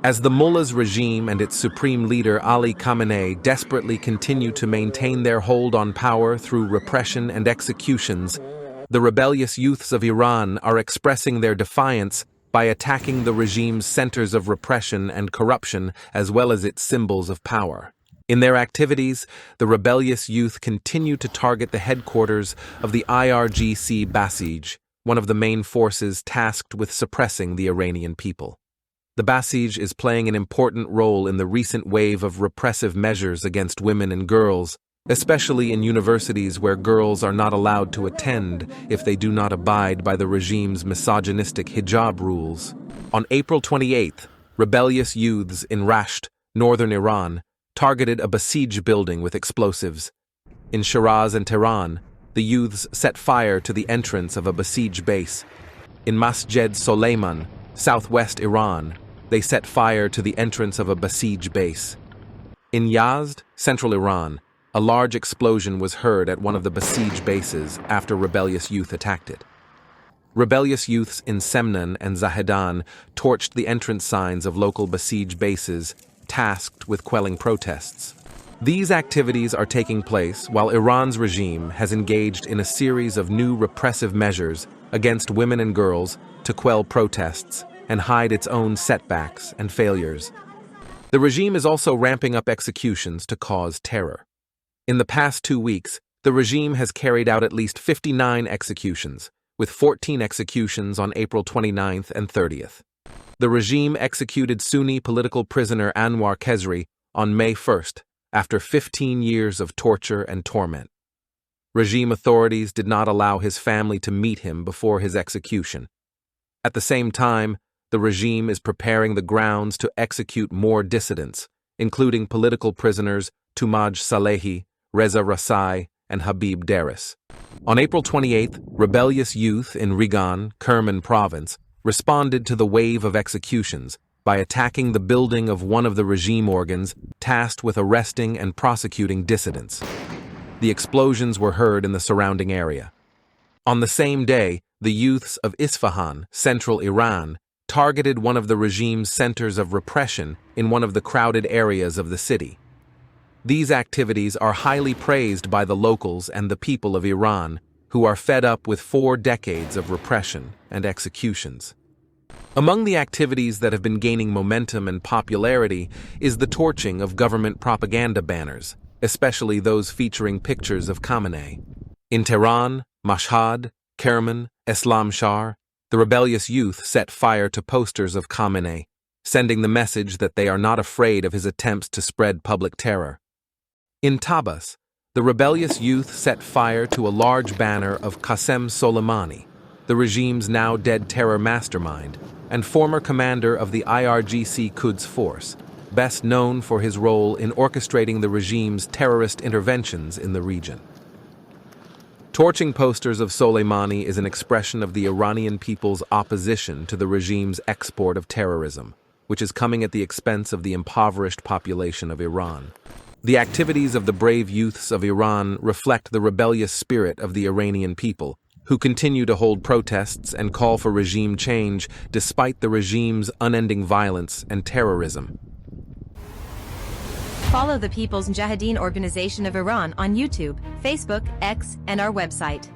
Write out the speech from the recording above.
As the mullahs regime and its supreme leader Ali Khamenei desperately continue to maintain their hold on power through repression and executions, the rebellious youths of Iran are expressing their defiance by attacking the regime's centers of repression and corruption as well as its symbols of power. In their activities, the rebellious youth continue to target the headquarters of the IRGC Basij, one of the main forces tasked with suppressing the Iranian people. The Basij is playing an important role in the recent wave of repressive measures against women and girls, especially in universities where girls are not allowed to attend if they do not abide by the regime's misogynistic hijab rules. On April 28th, rebellious youths in Rasht, northern Iran, targeted a Basij building with explosives. In Shiraz and Tehran, the youths set fire to the entrance of a Basij base. In Masjid Soleiman, southwest Iran, they set fire to the entrance of a Basij base. In Yazd, central Iran, a large explosion was heard at one of the Basij bases after rebellious youth attacked it. Rebellious youths in Semnan and Zahedan torched the entrance signs of local Basij bases, tasked with quelling protests. These activities are taking place while Iran's regime has engaged in a series of new repressive measures against women and girls to quell protests and hide its own setbacks and failures. The regime is also ramping up executions to cause terror. In the past 2 weeks, the regime has carried out at least 59 executions, with 14 executions on April 29th and 30th. The regime executed Sunni political prisoner Anwar Khezri on May 1st, after 15 years of torture and torment. Regime authorities did not allow his family to meet him before his execution. At the same time, the regime is preparing the grounds to execute more dissidents, including political prisoners Tumaj Salehi, Reza Rasai, and Habib Daris. On April 28th, rebellious youth in Regan, Kerman province, responded to the wave of executions by attacking the building of one of the regime organs tasked with arresting and prosecuting dissidents. The explosions were heard in the surrounding area. On the same day, the youths of Isfahan, central Iran, targeted one of the regime's centers of repression in one of the crowded areas of the city. These activities are highly praised by the locals and the people of Iran, who are fed up with 4 decades of repression and executions. Among the activities that have been gaining momentum and popularity is the torching of government propaganda banners, especially those featuring pictures of Khamenei. In Tehran, Mashhad, Kerman, Islamshar, the rebellious youth set fire to posters of Khamenei, sending the message that they are not afraid of his attempts to spread public terror. In Tabriz, the rebellious youth set fire to a large banner of Qasem Soleimani, the regime's now dead terror mastermind and former commander of the IRGC Quds force, best known for his role in orchestrating the regime's terrorist interventions in the region. Torching posters of Soleimani is an expression of the Iranian people's opposition to the regime's export of terrorism, which is coming at the expense of the impoverished population of Iran. The activities of the brave youths of Iran reflect the rebellious spirit of the Iranian people, who continue to hold protests and call for regime change despite the regime's unending violence and terrorism. Follow the People's Mujahideen Organization of Iran on YouTube, Facebook, X, and our website.